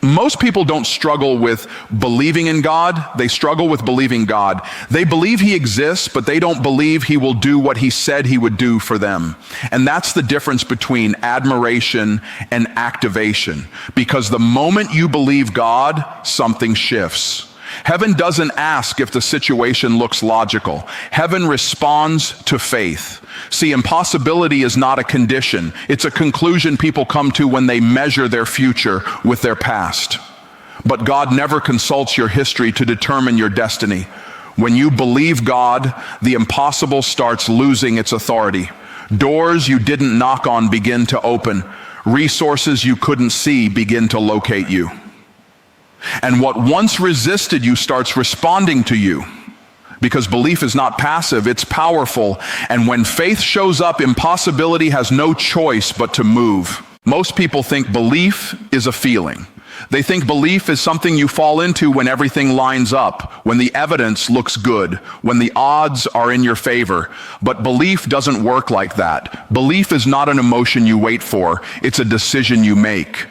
Most people don't struggle with believing in God, they struggle with believing God. They believe he exists, but they don't believe he will do what he said he would do for them. And that's the difference between admiration and activation. Because the moment you believe God, something shifts. Heaven doesn't ask if the situation looks logical. Heaven responds to faith. See, impossibility is not a condition. It's a conclusion people come to when they measure their future with their past. But God never consults your history to determine your destiny. When you believe God, the impossible starts losing its authority. Doors you didn't knock on begin to open. Resources you couldn't see begin to locate you. And what once resisted you starts responding to you. Because belief is not passive, it's powerful. And when faith shows up, impossibility has no choice but to move. Most people think belief is a feeling. They think belief is something you fall into when everything lines up, when the evidence looks good, when the odds are in your favor. But belief doesn't work like that. Belief is not an emotion you wait for, it's a decision you make.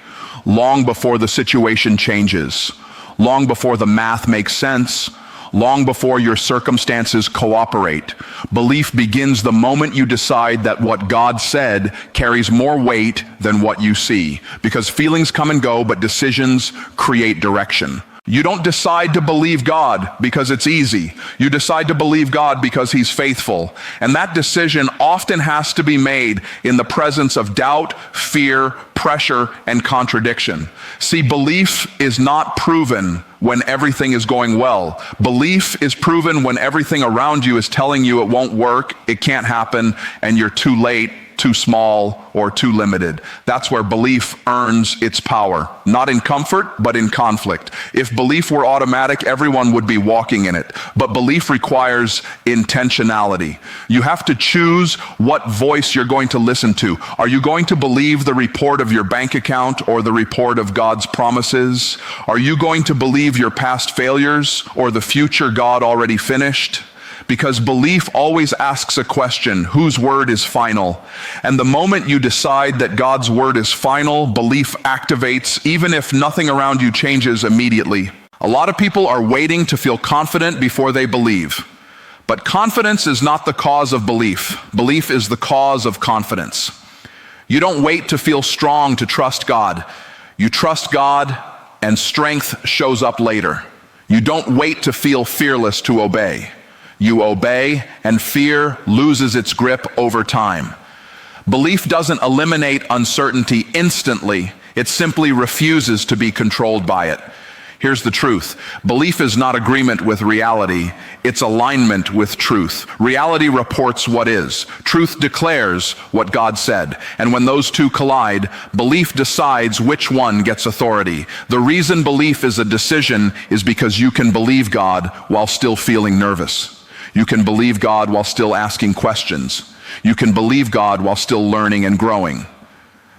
Long before the situation changes, long before the math makes sense, long before your circumstances cooperate. Belief begins the moment you decide that what God said carries more weight than what you see. Because feelings come and go, but decisions create direction. You don't decide to believe God because it's easy. You decide to believe God because he's faithful. And that decision often has to be made in the presence of doubt, fear, pressure, and contradiction. See, belief is not proven when everything is going well. Belief is proven when everything around you is telling you it won't work, it can't happen, and you're too late, too small, or too limited. That's where belief earns its power. Not in comfort, but in conflict. If belief were automatic, everyone would be walking in it. But belief requires intentionality. You have to choose what voice you're going to listen to. Are you going to believe the report of your bank account or the report of God's promises? Are you going to believe your past failures or the future God already finished? Because belief always asks a question, whose word is final? And the moment you decide that God's word is final, belief activates, even if nothing around you changes immediately. A lot of people are waiting to feel confident before they believe. But confidence is not the cause of belief. Belief is the cause of confidence. You don't wait to feel strong to trust God. You trust God, and strength shows up later. You don't wait to feel fearless to obey. You obey, and fear loses its grip over time. Belief doesn't eliminate uncertainty instantly. It simply refuses to be controlled by it. Here's the truth. Belief is not agreement with reality. It's alignment with truth. Reality reports what is. Truth declares what God said. And when those two collide, belief decides which one gets authority. The reason belief is a decision is because you can believe God while still feeling nervous. You can believe God while still asking questions. You can believe God while still learning and growing.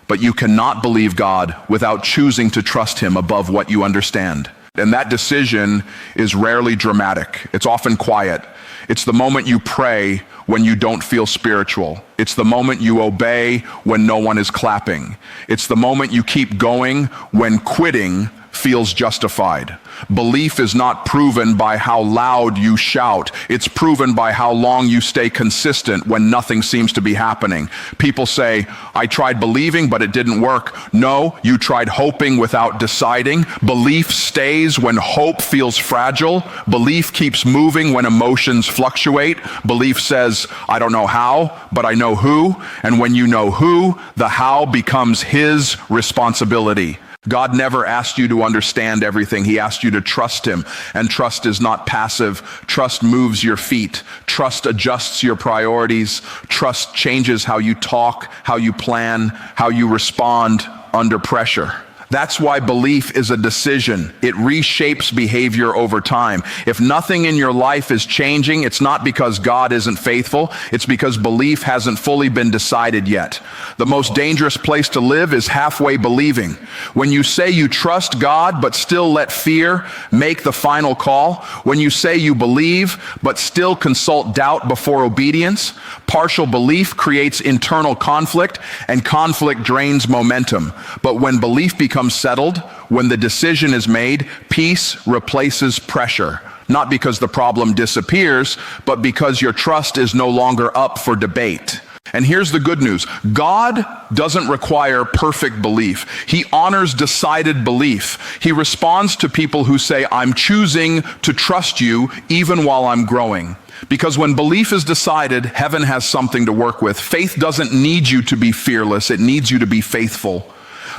But you cannot believe God without choosing to trust him above what you understand. And that decision is rarely dramatic. It's often quiet. It's the moment you pray when you don't feel spiritual. It's the moment you obey when no one is clapping. It's the moment you keep going when quitting feels justified. Belief is not proven by how loud you shout. It's proven by how long you stay consistent when nothing seems to be happening. People say, I tried believing, but it didn't work. No, you tried hoping without deciding. Belief stays when hope feels fragile. Belief keeps moving when emotions fluctuate. Belief says, I don't know how, but I know who. And when you know who, the how becomes his responsibility. God never asked you to understand everything. He asked you to trust him. And trust is not passive. Trust moves your feet. Trust adjusts your priorities. Trust changes how you talk, how you plan, how you respond under pressure. That's why belief is a decision. It reshapes behavior over time. If nothing in your life is changing, it's not because God isn't faithful. It's because belief hasn't fully been decided yet. The most dangerous place to live is halfway believing. When you say you trust God but still let fear make the final call, when you say you believe but still consult doubt before obedience, partial belief creates internal conflict, and conflict drains momentum. But when belief becomes becomes settled, when the decision is made, peace replaces pressure. Not because the problem disappears, but because your trust is no longer up for debate. And here's the good news. God doesn't require perfect belief. He honors decided belief. He responds to people who say, I'm choosing to trust you even while I'm growing. Because when belief is decided, heaven has something to work with. Faith doesn't need you to be fearless. It needs you to be faithful.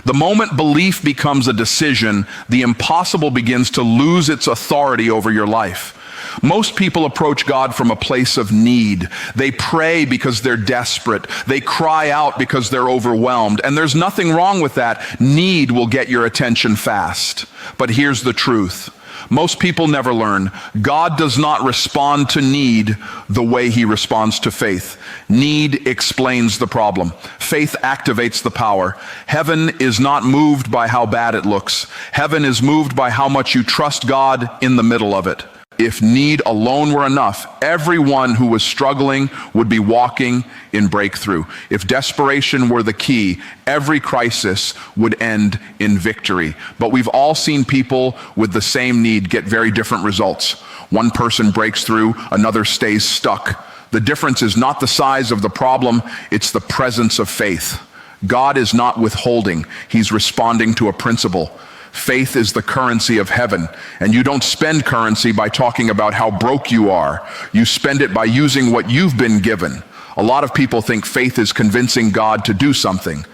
The moment belief becomes a decision, the impossible begins to lose its authority over your life. Most people approach God from a place of need. They pray because they're desperate. They cry out because they're overwhelmed. And there's nothing wrong with that. Need will get your attention fast. But here's the truth. Most people never learn. God does not respond to need the way he responds to faith. Need explains the problem. Faith activates the power. Heaven is not moved by how bad it looks. Heaven is moved by how much you trust God in the middle of it. If need alone were enough, everyone who was struggling would be walking in breakthrough. If desperation were the key, every crisis would end in victory. But we've all seen people with the same need get very different results. One person breaks through, another stays stuck. The difference is not the size of the problem, it's the presence of faith. God is not withholding, he's responding to a principle. Faith is the currency of heaven, and you don't spend currency by talking about how broke you are. You spend it by using what you've been given. A lot of people think faith is convincing God to do something,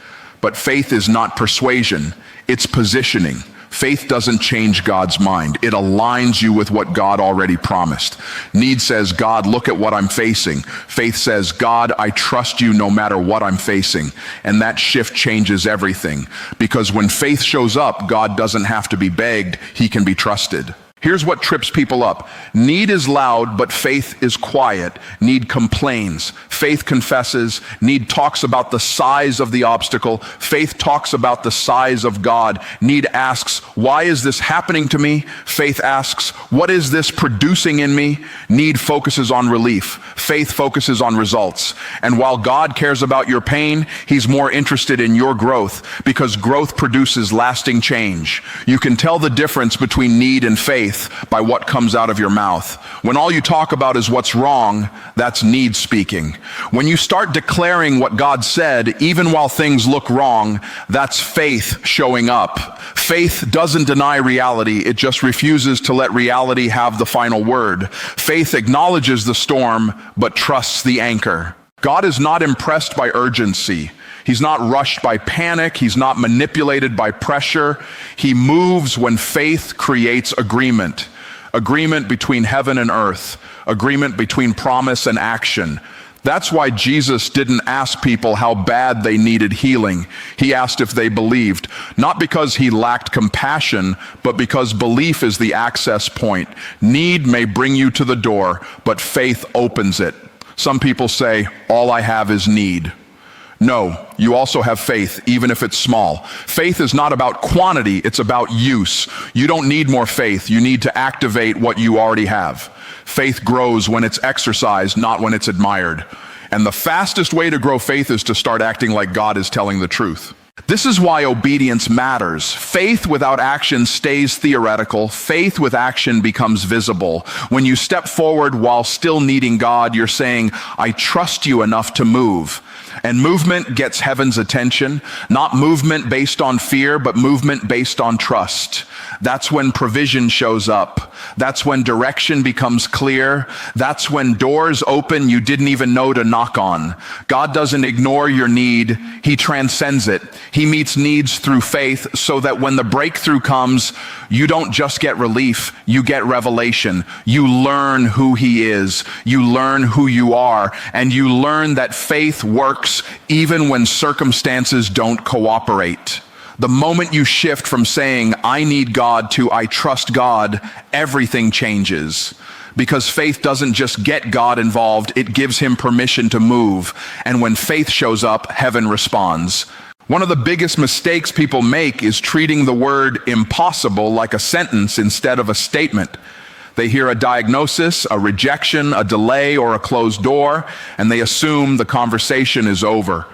but faith is not persuasion, it's positioning. Faith doesn't change God's mind. It aligns you with what God already promised. Need says, God, look at what I'm facing. Faith says, God, I trust you no matter what I'm facing. And that shift changes everything. Because when faith shows up, God doesn't have to be begged. He can be trusted. Here's what trips people up. Need is loud, but faith is quiet. Need complains. Faith confesses. Need talks about the size of the obstacle. Faith talks about the size of God. Need asks, why is this happening to me? Faith asks, what is this producing in me? Need focuses on relief. Faith focuses on results. And while God cares about your pain, he's more interested in your growth, because growth produces lasting change. You can tell the difference between need and faith by what comes out of your mouth. When all you talk about is what's wrong, that's need speaking. When you start declaring what God said, even while things look wrong, that's faith showing up. Faith doesn't deny reality, it just refuses to let reality have the final word. Faith acknowledges the storm, but trusts the anchor. God is not impressed by urgency. He's not rushed by panic. He's not manipulated by pressure. He moves when faith creates agreement. Agreement between heaven and earth. Agreement between promise and action. That's why Jesus didn't ask people how bad they needed healing. He asked if they believed. Not because he lacked compassion, but because belief is the access point. Need may bring you to the door, but faith opens it. Some people say, all I have is need. No, you also have faith, even if it's small. Faith is not about quantity, it's about use. You don't need more faith, you need to activate what you already have. Faith grows when it's exercised, not when it's admired. And the fastest way to grow faith is to start acting like God is telling the truth. This is why obedience matters. Faith without action stays theoretical. Faith with action becomes visible. When you step forward while still needing God, you're saying, I trust you enough to move. And movement gets heaven's attention, not movement based on fear, but movement based on trust. That's when provision shows up. That's when direction becomes clear. That's when doors open you didn't even know to knock on. God doesn't ignore your need. He transcends it. He meets needs through faith so that when the breakthrough comes, you don't just get relief, you get revelation. You learn who he is. You learn who you are. And you learn that faith works even when circumstances don't cooperate. The moment you shift from saying, I need God to I trust God, everything changes. Because faith doesn't just get God involved, it gives him permission to move. And when faith shows up, heaven responds. One of the biggest mistakes people make is treating the word impossible like a sentence instead of a statement. They hear a diagnosis, a rejection, a delay, or a closed door, and they assume the conversation is over.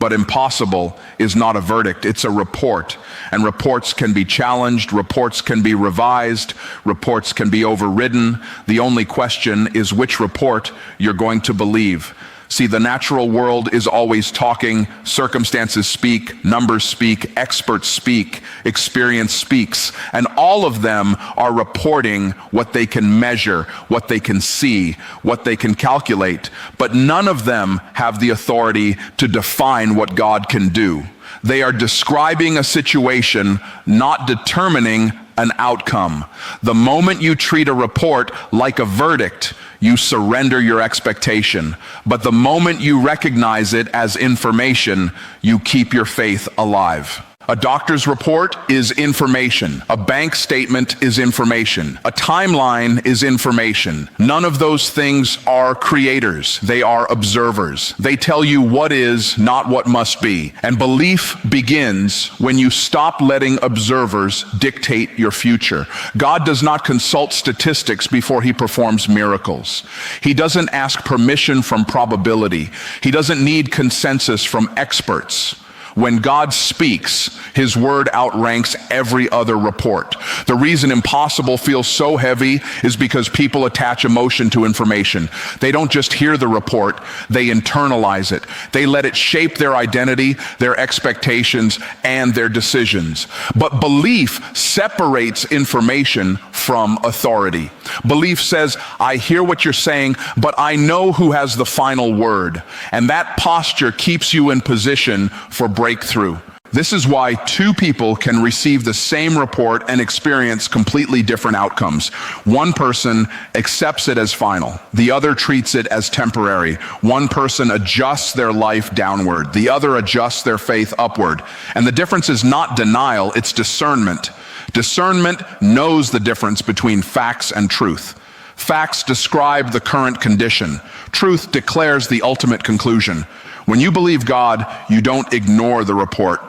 But impossible is not a verdict, it's a report. And reports can be challenged, reports can be revised, reports can be overridden. The only question is which report you're going to believe. See, the natural world is always talking. Circumstances speak, numbers speak, experts speak, experience speaks, and all of them are reporting what they can measure, what they can see, what they can calculate, but none of them have the authority to define what God can do. They are describing a situation, not determining an outcome. The moment you treat a report like a verdict, you surrender your expectation. But the moment you recognize it as information, you keep your faith alive. A doctor's report is information. A bank statement is information. A timeline is information. None of those things are creators. They are observers. They tell you what is, not what must be. And belief begins when you stop letting observers dictate your future. God does not consult statistics before he performs miracles. He doesn't ask permission from probability. He doesn't need consensus from experts. When God speaks, his word outranks every other report. The reason impossible feels so heavy is because people attach emotion to information. They don't just hear the report, they internalize it. They let it shape their identity, their expectations, and their decisions. But belief separates information from authority. Belief says, I hear what you're saying, but I know who has the final word. And that posture keeps you in position for breakthrough. This is why two people can receive the same report and experience completely different outcomes. One person accepts it as final. The other treats it as temporary. One person adjusts their life downward. The other adjusts their faith upward. And the difference is not denial, it's discernment. Discernment knows the difference between facts and truth. Facts describe the current condition. Truth declares the ultimate conclusion. When you believe God, you don't ignore the report.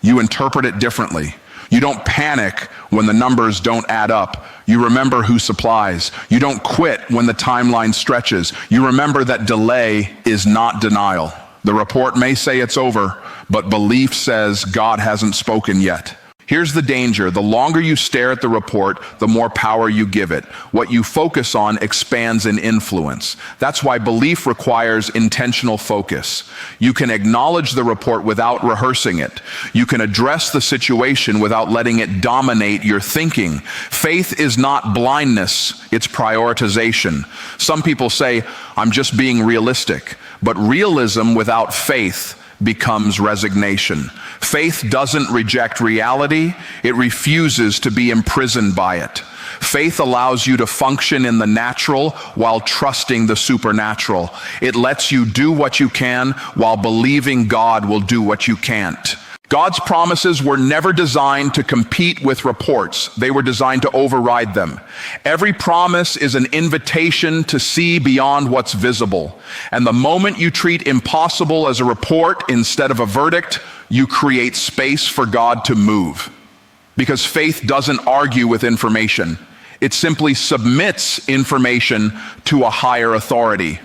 You interpret it differently. You don't panic when the numbers don't add up. You remember who supplies. You don't quit when the timeline stretches. You remember that delay is not denial. The report may say it's over, but belief says God hasn't spoken yet. Here's the danger. The longer you stare at the report, the more power you give it. What you focus on expands in influence. That's why belief requires intentional focus. You can acknowledge the report without rehearsing it. You can address the situation without letting it dominate your thinking. Faith is not blindness, it's prioritization. Some people say, I'm just being realistic. But realism without faith becomes resignation. Faith doesn't reject reality, it refuses to be imprisoned by it. Faith allows you to function in the natural while trusting the supernatural. It lets you do what you can while believing God will do what you can't. God's promises were never designed to compete with reports. They were designed to override them. Every promise is an invitation to see beyond what's visible. And the moment you treat impossible as a report instead of a verdict, you create space for God to move. Because faith doesn't argue with information. It simply submits information to a higher authority.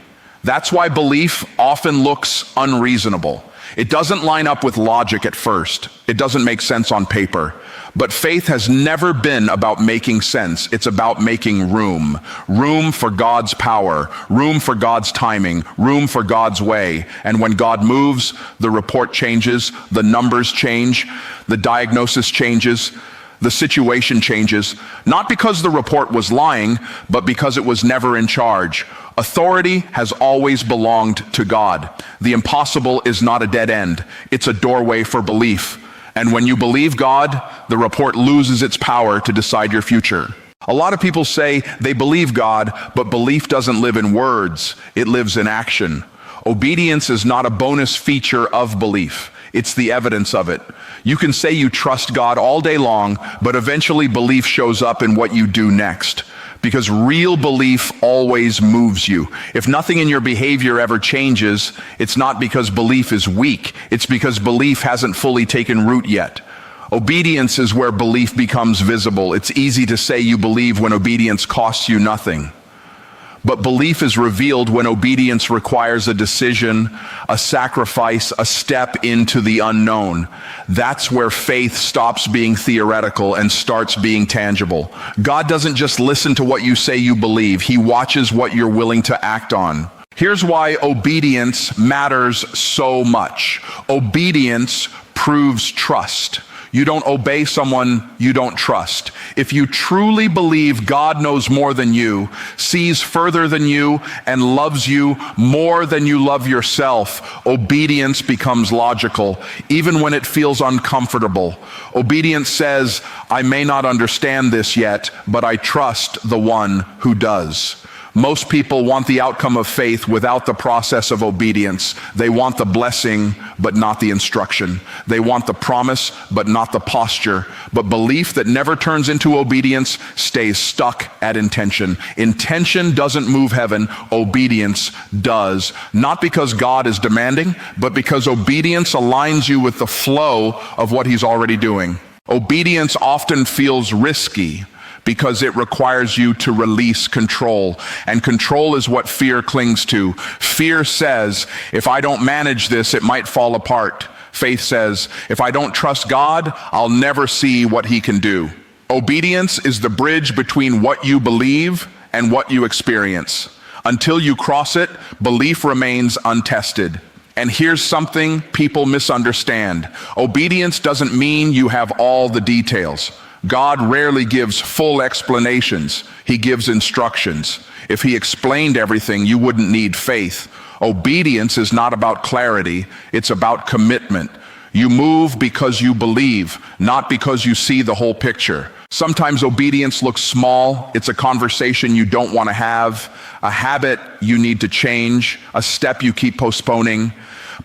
That's why belief often looks unreasonable. It doesn't line up with logic at first. It doesn't make sense on paper. But faith has never been about making sense. It's about making room. Room for God's power. Room for God's timing. Room for God's way. And when God moves, the report changes, the numbers change, the diagnosis changes, the situation changes, not because the report was lying, but because it was never in charge. Authority has always belonged to God. The impossible is not a dead end. It's a doorway for belief. And when you believe God, the report loses its power to decide your future. A lot of people say they believe God, but belief doesn't live in words. It lives in action. Obedience is not a bonus feature of belief. It's the evidence of it. You can say you trust God all day long, but eventually belief shows up in what you do next. Because real belief always moves you. If nothing in your behavior ever changes, it's not because belief is weak. It's because belief hasn't fully taken root yet. Obedience is where belief becomes visible. It's easy to say you believe when obedience costs you nothing. But belief is revealed when obedience requires a decision, a sacrifice, a step into the unknown. That's where faith stops being theoretical and starts being tangible. God doesn't just listen to what you say you believe. He watches what you're willing to act on. Here's why obedience matters so much. Obedience proves trust. You don't obey someone you don't trust. If you truly believe God knows more than you, sees further than you, and loves you more than you love yourself, obedience becomes logical, even when it feels uncomfortable. Obedience says, I may not understand this yet, but I trust the one who does. Most people want the outcome of faith without the process of obedience. They want the blessing, but not the instruction. They want the promise, but not the posture. But belief that never turns into obedience stays stuck at intention. Intention doesn't move heaven, obedience does. Not because God is demanding, but because obedience aligns you with the flow of what He's already doing. Obedience often feels risky, because it requires you to release control. And control is what fear clings to. Fear says, if I don't manage this, it might fall apart. Faith says, if I don't trust God, I'll never see what He can do. Obedience is the bridge between what you believe and what you experience. Until you cross it, belief remains untested. And here's something people misunderstand. Obedience doesn't mean you have all the details. God rarely gives full explanations. He gives instructions. If He explained everything, you wouldn't need faith. Obedience is not about clarity, it's about commitment. You move because you believe, not because you see the whole picture. Sometimes obedience looks small. It's a conversation you don't want to have, a habit you need to change, a step you keep postponing.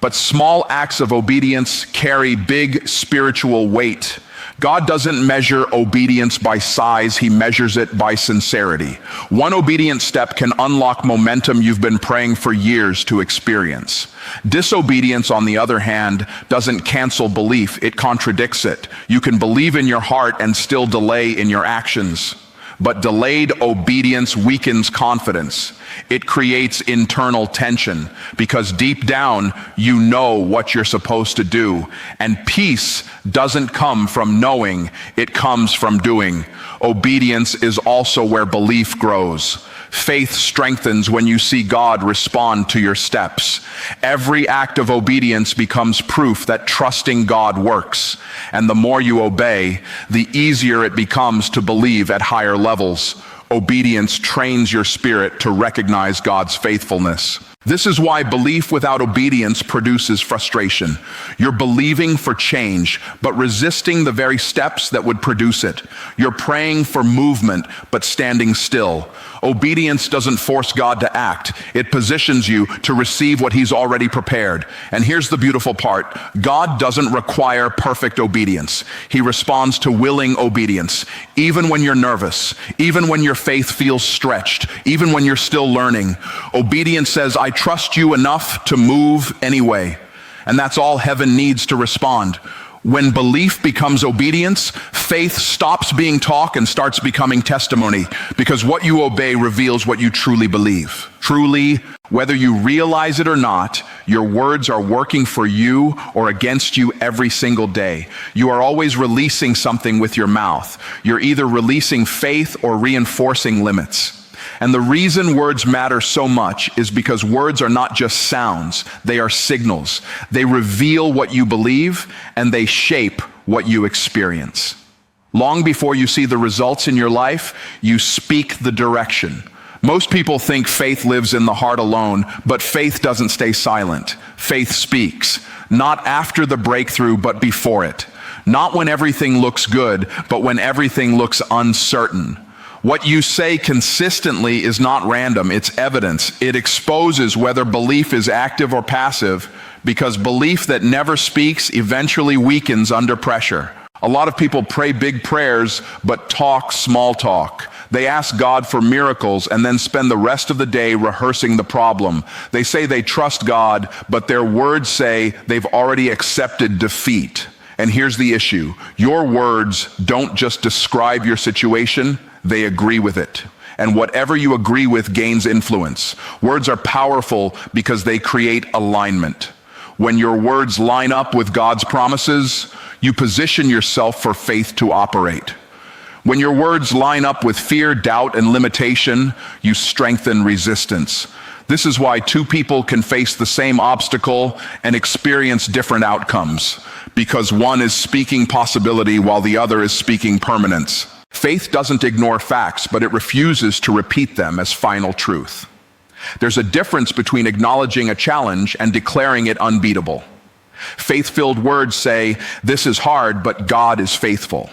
But small acts of obedience carry big spiritual weight. God doesn't measure obedience by size, He measures it by sincerity. One obedient step can unlock momentum you've been praying for years to experience. Disobedience, on the other hand, doesn't cancel belief, it contradicts it. You can believe in your heart and still delay in your actions. But delayed obedience weakens confidence. It creates internal tension because deep down you know what you're supposed to do. And peace doesn't come from knowing, it comes from doing. Obedience is also where belief grows. Faith strengthens when you see God respond to your steps. Every act of obedience becomes proof that trusting God works. And the more you obey, the easier it becomes to believe at higher levels. Obedience trains your spirit to recognize God's faithfulness. This is why belief without obedience produces frustration. You're believing for change, but resisting the very steps that would produce it. You're praying for movement, but standing still. Obedience doesn't force God to act. It positions you to receive what He's already prepared. And here's the beautiful part. God doesn't require perfect obedience. He responds to willing obedience. Even when you're nervous, even when your faith feels stretched, even when you're still learning, obedience says, I trust you enough to move anyway. And that's all heaven needs to respond. When belief becomes obedience, faith stops being talk and starts becoming testimony, because what you obey reveals what you truly believe. Truly, whether you realize it or not, your words are working for you or against you every single day. You are always releasing something with your mouth. You're either releasing faith or reinforcing limits. And the reason words matter so much is because words are not just sounds, they are signals. They reveal what you believe and they shape what you experience. Long before you see the results in your life, you speak the direction. Most people think faith lives in the heart alone, but faith doesn't stay silent. Faith speaks, not after the breakthrough, but before it. Not when everything looks good, but when everything looks uncertain. What you say consistently is not random, it's evidence. It exposes whether belief is active or passive, because belief that never speaks eventually weakens under pressure. A lot of people pray big prayers, but talk small talk. They ask God for miracles and then spend the rest of the day rehearsing the problem. They say they trust God, but their words say they've already accepted defeat. And here's the issue. Your words don't just describe your situation, they agree with it. and whatever you agree with gains influence. Words are powerful because they create alignment. When your words line up with God's promises, you position yourself for faith to operate. When your words line up with fear, doubt, and limitation, you strengthen resistance. This is why two people can face the same obstacle and experience different outcomes, because one is speaking possibility while the other is speaking permanence. Faith doesn't ignore facts, but it refuses to repeat them as final truth. There's a difference between acknowledging a challenge and declaring it unbeatable. Faith-filled words say, "This is hard, but God is faithful."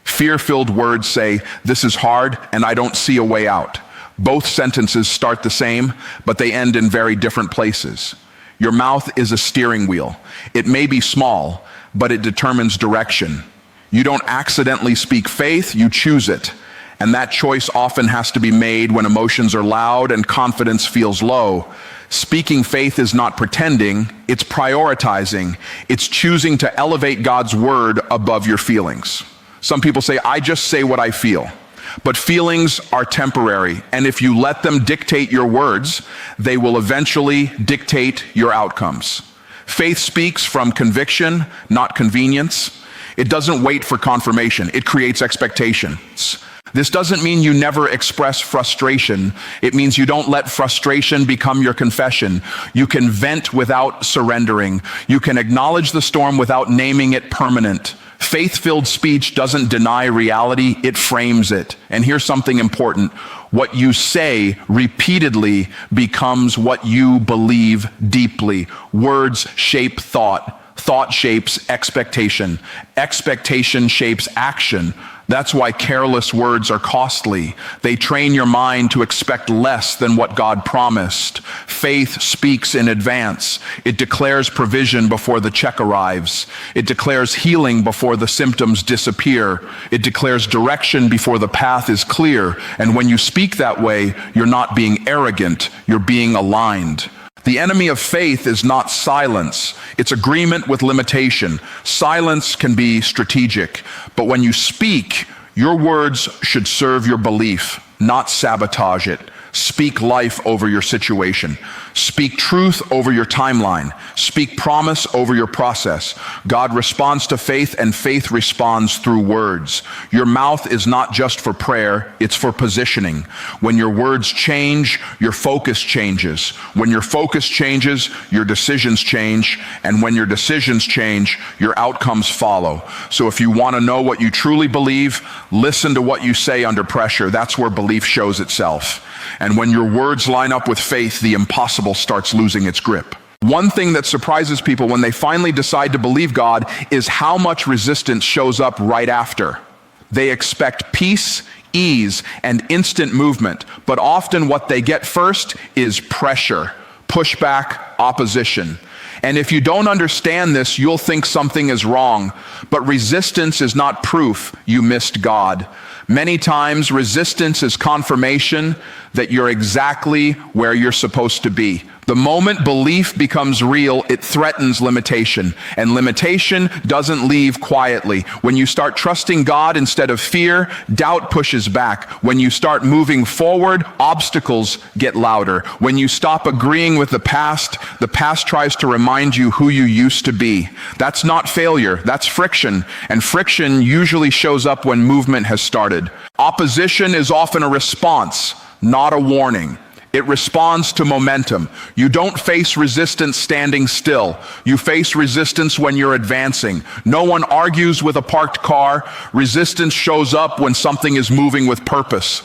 Fear-filled words say, "This is hard, and I don't see a way out." Both sentences start the same, but they end in very different places. Your mouth is a steering wheel. It may be small, but it determines direction. You don't accidentally speak faith, you choose it. And that choice often has to be made when emotions are loud and confidence feels low. Speaking faith is not pretending, it's prioritizing. It's choosing to elevate God's word above your feelings. Some people say, "I just say what I feel." But feelings are temporary, and if you let them dictate your words, they will eventually dictate your outcomes. Faith speaks from conviction, not convenience. It doesn't wait for confirmation, it creates expectations. This doesn't mean you never express frustration. It means you don't let frustration become your confession. You can vent without surrendering. You can acknowledge the storm without naming it permanent. Faith-filled speech doesn't deny reality, it frames it. And here's something important. What you say repeatedly becomes what you believe deeply. Words shape thought. Thought shapes expectation. Expectation shapes action. That's why careless words are costly. They train your mind to expect less than what God promised. Faith speaks in advance. It declares provision before the check arrives. It declares healing before the symptoms disappear. It declares direction before the path is clear. And when you speak that way, you're not being arrogant, you're being aligned. The enemy of faith is not silence. It's agreement with limitation. Silence can be strategic, but when you speak, your words should serve your belief, not sabotage it. Speak life over your situation. Speak truth over your timeline. Speak promise over your process. God responds to faith, and faith responds through words. Your mouth is not just for prayer, it's for positioning. When your words change, your focus changes. When your focus changes, your decisions change. And when your decisions change, your outcomes follow. So if you want to know what you truly believe, listen to what you say under pressure. That's where belief shows itself. And when your words line up with faith, the impossible starts losing its grip. One thing that surprises people when they finally decide to believe God is how much resistance shows up right after. They expect peace, ease, and instant movement, but often what they get first is pressure, pushback, opposition. And if you don't understand this, you'll think something is wrong. But resistance is not proof you missed God. Many times, resistance is confirmation that you're exactly where you're supposed to be. The moment belief becomes real, it threatens limitation. And limitation doesn't leave quietly. When you start trusting God instead of fear, doubt pushes back. When you start moving forward, obstacles get louder. When you stop agreeing with the past tries to remind you who you used to be. That's not failure, that's friction. And friction usually shows up when movement has started. Opposition is often a response, not a warning. It responds to momentum. You don't face resistance standing still. You face resistance when you're advancing. No one argues with a parked car. Resistance shows up when something is moving with purpose.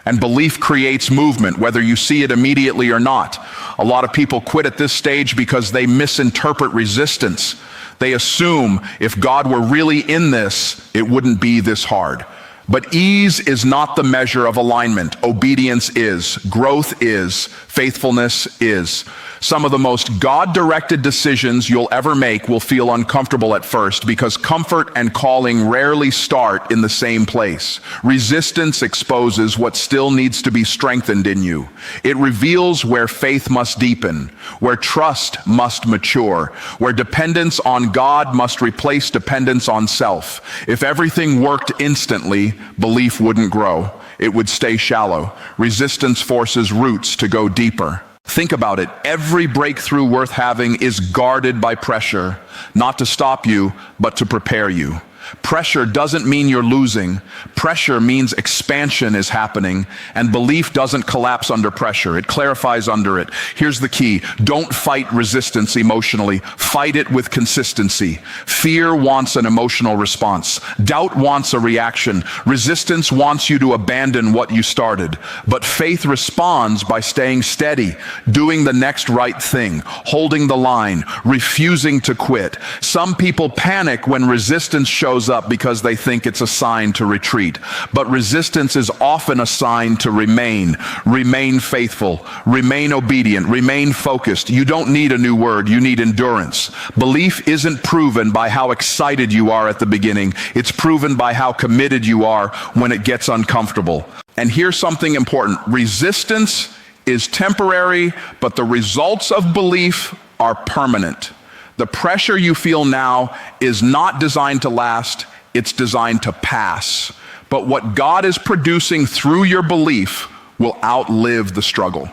And belief creates movement, whether you see it immediately or not. A lot of people quit at this stage because they misinterpret resistance. They assume if God were really in this, it wouldn't be this hard. But ease is not the measure of alignment. Obedience is. Growth is. Faithfulness is. Some of the most God-directed decisions you'll ever make will feel uncomfortable at first because comfort and calling rarely start in the same place. Resistance exposes what still needs to be strengthened in you. It reveals where faith must deepen, where trust must mature, where dependence on God must replace dependence on self. If everything worked instantly, belief wouldn't grow. it would stay shallow. Resistance forces roots to go deeper. Think about it. Every breakthrough worth having is guarded by pressure, not to stop you, but to prepare you. Pressure doesn't mean you're losing. Pressure means expansion is happening, and belief doesn't collapse under pressure. It clarifies under it. Here's the key. Don't fight resistance emotionally. Fight it with consistency. Fear wants an emotional response. Doubt wants a reaction. Resistance wants you to abandon what you started. But faith responds by staying steady, doing the next right thing, holding the line, refusing to quit. Some people panic when resistance shows up because they think it's a sign to retreat. But resistance is often a sign to remain faithful, remain obedient, remain focused. You don't need a new word, you need endurance. Belief isn't proven by how excited you are at the beginning. It's proven by how committed you are when it gets uncomfortable. And here's something important. Resistance is temporary, but the results of belief are permanent. The pressure you feel now is not designed to last, it's designed to pass. But what God is producing through your belief will outlive the struggle.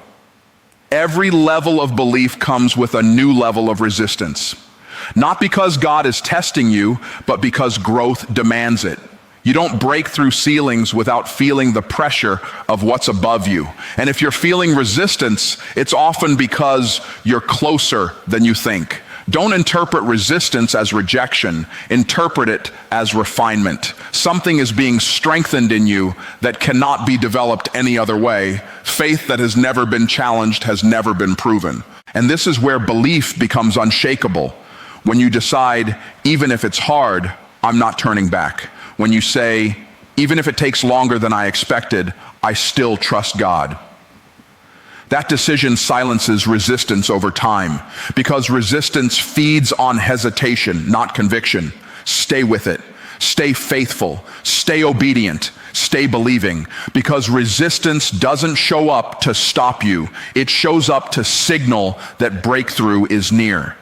Every level of belief comes with a new level of resistance. Not because God is testing you, but because growth demands it. You don't break through ceilings without feeling the pressure of what's above you. And if you're feeling resistance, it's often because you're closer than you think. Don't interpret resistance as rejection. Interpret it as refinement. Something is being strengthened in you that cannot be developed any other way. Faith that has never been challenged has never been proven. And this is where belief becomes unshakable. When you decide, even if it's hard, I'm not turning back. When you say, even if it takes longer than I expected, I still trust God. That decision silences resistance over time, because resistance feeds on hesitation, not conviction. Stay with it. Stay faithful. Stay obedient. Stay believing, because resistance doesn't show up to stop you. It shows up to signal that breakthrough is near.